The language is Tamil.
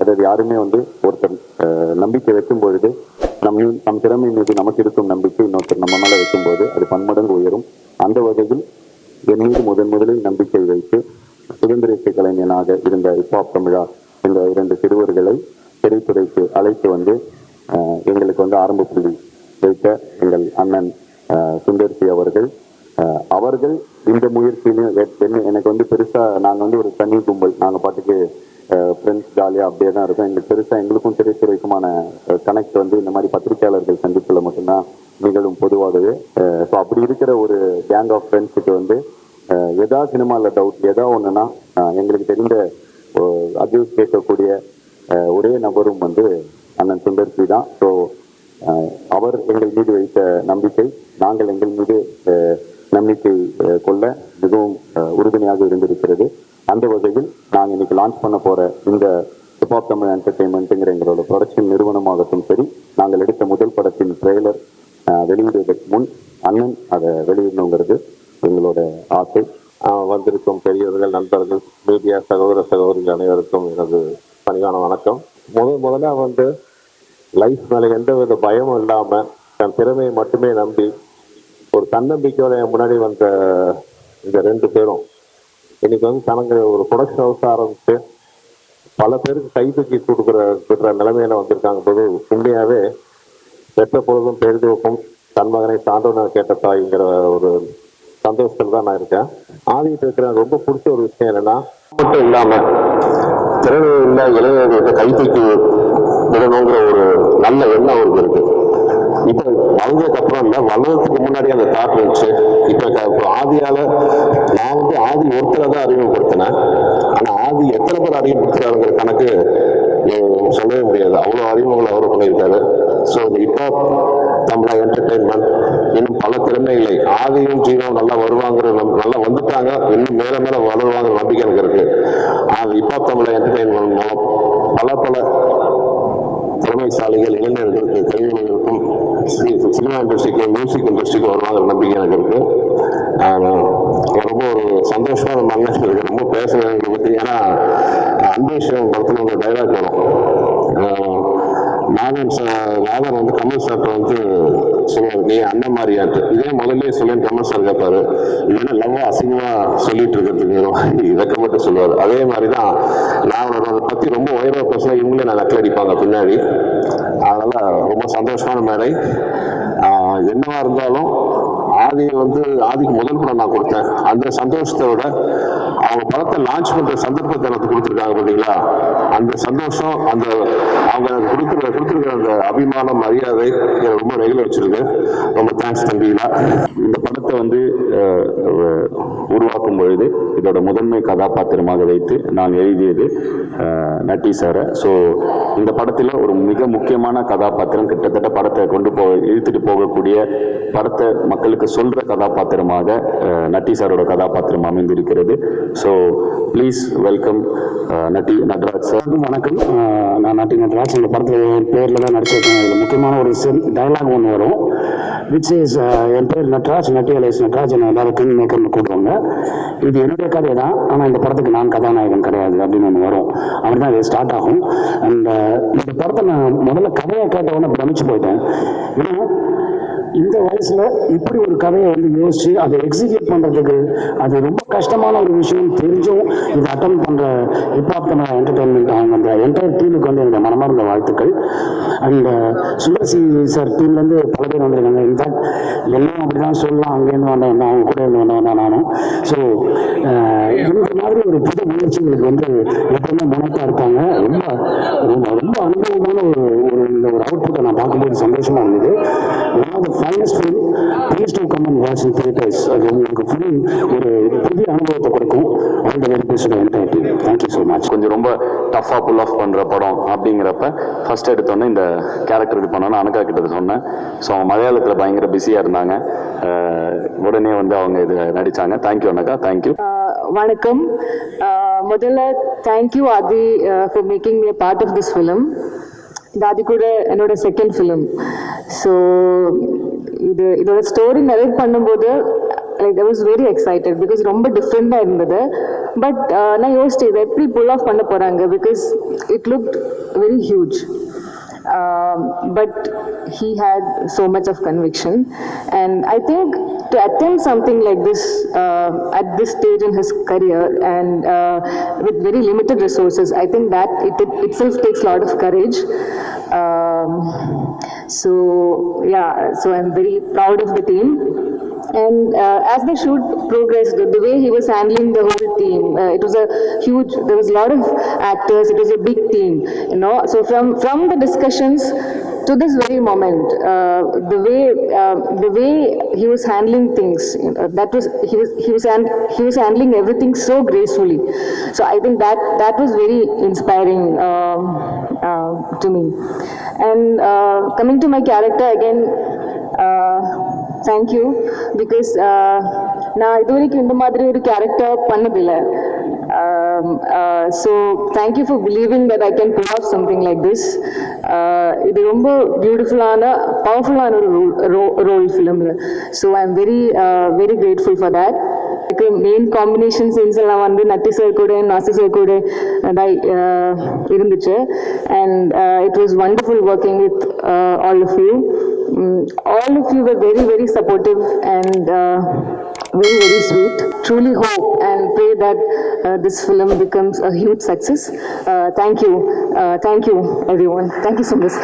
பிறர் யாருமே வந்து ஒருத்தர் நம்பிக்கை வைக்கும் பொழுது நம் திறமை மீது நமக்கு இருக்கும் நம்பிக்கை இன்னொருத்தர் நம்ம மேலே வைக்கும்போது அது பன்மடங்கு உயரும். அந்த வகையில் என் மீது முதலில் நம்பிக்கை வைத்து சுதந்திர இசை கலைஞனாக இருந்த ஹிப்ஹாப் தமிழா இந்த 2 சிறுவர்களை திரைத்துறைக்கு அழைத்து வந்து எங்களுக்கு வந்து ஆரம்ப புள்ளி வைத்த எங்கள் அண்ணன் சுந்தர்சி அவர்கள் இந்த முயற்சியிலும் எனக்கு வந்து பெருசா நாங்கள் வந்து ஒரு தனி கும்பல், நாங்கள் பாட்டுக்கு ஃப்ரெண்ட்ஸ் ஜாலியாக அப்படியே தான் இருக்கும். எங்களுக்கு பெருசாக எங்களுக்கும் திரைத்துறைக்குமான கனெக்ட் வந்து இந்த மாதிரி பத்திரிகையாளர்கள் சந்திப்பில் மட்டும்தான் நிகழும் பொதுவாகவே. ஸோ அப்படி இருக்கிற ஒரு கேங் ஆஃப் ஃப்ரெண்ட்ஸுக்கு வந்து எதாவது சினிமாவில் டவுட் எதாவது ஒன்றுனா எங்களுக்கு தெரிந்த அட்வைஸ் கேட்கக்கூடிய ஒரே நபரும் வந்து அண்ணன் சுந்தர்சி தான். ஸோ அவர் எங்கள் மீது வைத்த நம்பிக்கை, நாங்கள் எங்கள் மீது நம்பிக்கை கொள்ள மிகவும் உறுதுணையாக இருந்திருக்கிறது. அந்த வகையில் நாங்கள் இன்னைக்கு லான்ச் பண்ண போகிற இந்த ஹிப்ஹாப் தமிழ் என்டர்டெயின்மெண்ட்டுங்கிற எங்களோட ப்ரொடக்ஷன் நிறுவனமாகட்டும் சரி, நாங்கள் எடுத்த முதல் படத்தின் ட்ரெய்லர் வெளியிடுவதற்கு முன் அண்ணன் அதை வெளியிடணுங்கிறது எங்களோட ஆசை. வந்திருக்கும் பெரியவர்கள், நண்பர்கள், மீடியா சகோதரிகள் அனைவருக்கும் எனது பணிவான வணக்கம். முதல்ல வந்து லைஃப் மேலே எந்த வித பயமும் இல்லாமல் தன் திறமையை மட்டுமே நம்பி ஒரு தன்னம்பிக்கையோட முன்னாடி வந்த இந்த 2 பேரும் இன்னைக்கு வந்து தனக்கு ஒரு ப்ரொடக்ஷன் ஹவுஸ் ஆரம்பிச்சு பல பேருக்கு கை தூக்கி கொடுக்குற நிலைமையில வந்திருக்காங்க போது உண்மையாகவே பெற்ற பொழுதும் பெரிதுவக்கும் தன் மகனை சான்றோன்னு கேட்ட தாய்ங்கிற ஒரு சந்தோஷத்தில் தான் நான் இருக்கேன். ஆதிக்கிட்டு இருக்கிற ரொம்ப பிடிச்ச ஒரு விஷயம் என்னன்னா, மட்டும் இல்லாமல் திறமை உள்ள இளைஞர்களுக்கு கை தூக்கி விடணுங்கிற ஒரு நல்ல எண்ணம் அவருக்கு இருக்கு. இப்போ வளர்ந்ததுக்கு அப்புறம் இல்லை, வளர்றதுக்கு முன்னாடி அந்த தாட் இருந்துச்சு. இப்போ ஆதியால நான் வந்து ஆதி ஒருத்தரை தான் அறிமுகப்படுத்தினேன். ஆனால் ஆதி எத்தனை பேர் அறிமுகப்படுத்துறாருங்கிற கணக்கு சொல்லவே முடியாது. அவ்வளோ அறிமுகங்களை அவரு பண்ணியிருக்காரு. ஸோ இப்போ தமிழா என்டர்டெயின்மெண்ட் இன்னும் பல திறமைகளை ஆதியும் ஜீவனும் நல்லா வருவாங்கிற நல்லா வந்துட்டாங்க, இன்னும் மேல மேல வளருவாங்கிற நம்பிக்கை எனக்கு இருக்கு. இப்போ தமிழா என்டர்டெயின்மெண்ட் மூலம் பல திறமைசாலிகள் இளைஞர்களுக்கு கலைஞர்களுக்கும் சினிமா இண்டஸ்ட்ரிக்கு மியூசிக் இண்டஸ்ட்ரிக்கு வருவாங்கிற நம்பிக்கை எனக்கு இருக்கு. ரொம்ப ஒரு சந்தோஷமான மனசு இருக்கு. ரொம்ப பேச வேண்டிய பற்றி, ஏன்னா அன்பேஷன் படத்தில் ஒரு டைலாக் வரும். நாதன் வந்து கமல் சார்ட்ட வந்து சொல்லுவாரு, நீ அண்ணன் மாதிரியாட்டு. இதே முதல்ல சொல்லி கமல் சார் கேட்பாரு, இல்லைன்னா லவ்வா அசிங்கமா சொல்லிட்டு இருக்கிறதுக்கு வெக்கப்பட்டு சொல்லுவார். அதே மாதிரிதான் நான் அதை பத்தி ரொம்ப உயர்வா பேசினா இவங்களே நான் நக்கல் அடிப்பாங்க பின்னாடி. அதனால ரொம்ப சந்தோஷமான மேடை. என்னவா இருந்தாலும் ஆதிக்கு முதல் படம் நான் கொடுத்தேன். அந்த சந்தோஷத்தை விட அவங்க படத்தை லான்ச் பண்ற சந்தர்ப்பத்தை எனக்கு கொடுத்துருக்காங்க பார்த்தீங்களா, அந்த சந்தோஷம், அவங்க கொடுத்துருக்கிற அந்த அபிமானம், மரியாதை ரொம்ப நெகிழ வச்சிருக்கு. ரொம்ப தேங்க்ஸ் தம்பிங்களா. இந்த படத்தை வந்து உருவாக்கும் பொழுது இதோட முதன்மை கதாபாத்திரமாக வைத்து நான் எழுதியது நட்டி சாரை. ஸோ இந்த படத்தில் ஒரு மிக முக்கியமான கதாபாத்திரம், கிட்டத்தட்ட படத்தை இழுத்துட்டு போகக்கூடிய, படத்தை மக்களுக்கு சொல்ற கதாபாத்திரமாக நட்டி சாரோட கதாபாத்திரம் அமைந்திருக்கிறது. So please welcome Natraj sir. வணக்கம், நான் நட்டி நட்ராஜ். இந்த படத்தில் என் பேரில் தான் நடிச்சிருக்கேன். இதில் முக்கியமான ஒரு டயலாக் ஒன்று வரும், விச் இஸ் என் பேர் நட்ராஜ், நட்டி அலைஸ் நட்ராஜ், என்ன எல்லாரும் கிங் மேக்கர்னு கூப்பிடுவாங்க. இது என்னுடைய கதை தான், ஆனால் இந்த படத்துக்கு நான் கதாநாயகன் கிடையாது அப்படின்னு ஒன்று வரும். அப்படி தான் இது ஸ்டார்ட் ஆகும். அண்ட் இந்த படத்தை நான் முதல்ல கதையை கேட்ட உடனே பிரமிச்சு போயிட்டேன். ஏன்னா இந்த வயசுல இப்படி ஒரு கதையை வந்து யோசிச்சு அதை எக்ஸிக்யூட் பண்றதுக்கு அது ரொம்ப கஷ்டமான ஒரு விஷயம் தெரிஞ்சும் இதை அட்டன் பண்ற ஹிப்ஹாப் தமிழா என்டர்டெயின்மெண்ட் அவங்க அந்த என்டையர் டீமுக்கு வந்து என்னோட மனமார்ந்த வாழ்த்துக்கள். அண்ட் சுந்தர்சி சார் டீம்லேருந்து பல பேர் வந்திருக்காங்க. இன்ஃபேக்ட் எல்லாம் அப்படிதான் சொல்லலாம், அங்கேருந்து வந்தவன் தான், அவங்க கூட இருந்து வந்தவன் தான் நானும். ஸோ இந்த மாதிரி ஒரு புது முயற்சிகளுக்கு வந்து எப்பவுமே முனைப்பா இருப்பாங்க. ரொம்ப ரொம்ப அனுபவமான இந்த ஒரு அவுட்புட்டை நான் பார்க்கும்போது சந்தோஷமா இருந்தது. finest film, please do come and watch in theaters. அது உங்களுக்கு ஃபுல் ஒரு புதிய அனுபவத்தை கொடுக்கும். All the very best to entire team. Thank you so much. கொஞ்சம் ரொம்ப டஃப்பாக புல் ஆஃப் பண்ணுற படம் அப்படிங்கிறப்ப ஃபர்ஸ்ட் எடுத்தோன்னே இந்த கேரக்டருக்கு பண்ணோன்னு அனக்கா கிட்ட சொன்னேன். ஸோ அவங்க மலையாளத்தில் பயங்கர பிஸியாக இருந்தாங்க. உடனே வந்து அவங்க இது நடித்தாங்க. Thank you அனக்கா, thank you. வணக்கம். முதல்ல thank you Aadhi for making me part of this film. இது அது கூட என்னோட செகண்ட் ஃபிலிம். ஸோ இதோட ஸ்டோரி நரேட் பண்ணும்போது like I was very excited because ரொம்ப டிஃப்ரெண்டாக இருந்தது. பட் நான் யோசிச்சேன் இதை எப்படி புல் ஆஃப் பண்ண போகிறாங்க because it looked very huge. But he had so much of conviction, and I think to attempt something like this at this stage in his career and with very limited resources, I think that it itself takes a lot of courage. So yeah, so I'm very proud of the team. And as the shoot progressed, the way he was handling the whole team, it was a huge, there was a lot of actors, it was a big team, you know. So from the discussions to this very moment, the way he was handling things, you know, that was, he was handling everything so gracefully. So I think that was very inspiring to me. And coming to my character again, thank you because நான் இது வரைக்கும் இந்த மாதிரி ஒரு கேரக்டர் பண்ணதில்லை. So thank you for believing that I can pull off something like this. இது ரொம்ப பியூட்டிஃபுல்லான பவர்ஃபுல்லான ஒரு ரோல் ஃபிலிமில். So I am very very grateful for that. எனக்கு மெயின் காம்பினேஷன் சீன்ஸ் எல்லாம் வந்து நட்டி சார் கூட நாசி சார் கூட இருந்துச்சு. And it was wonderful working with all of you. All of you were very, very supportive and very, very sweet. Truly hope and pray that this film becomes a huge success. Thank you. Thank you, everyone. Thank you so much.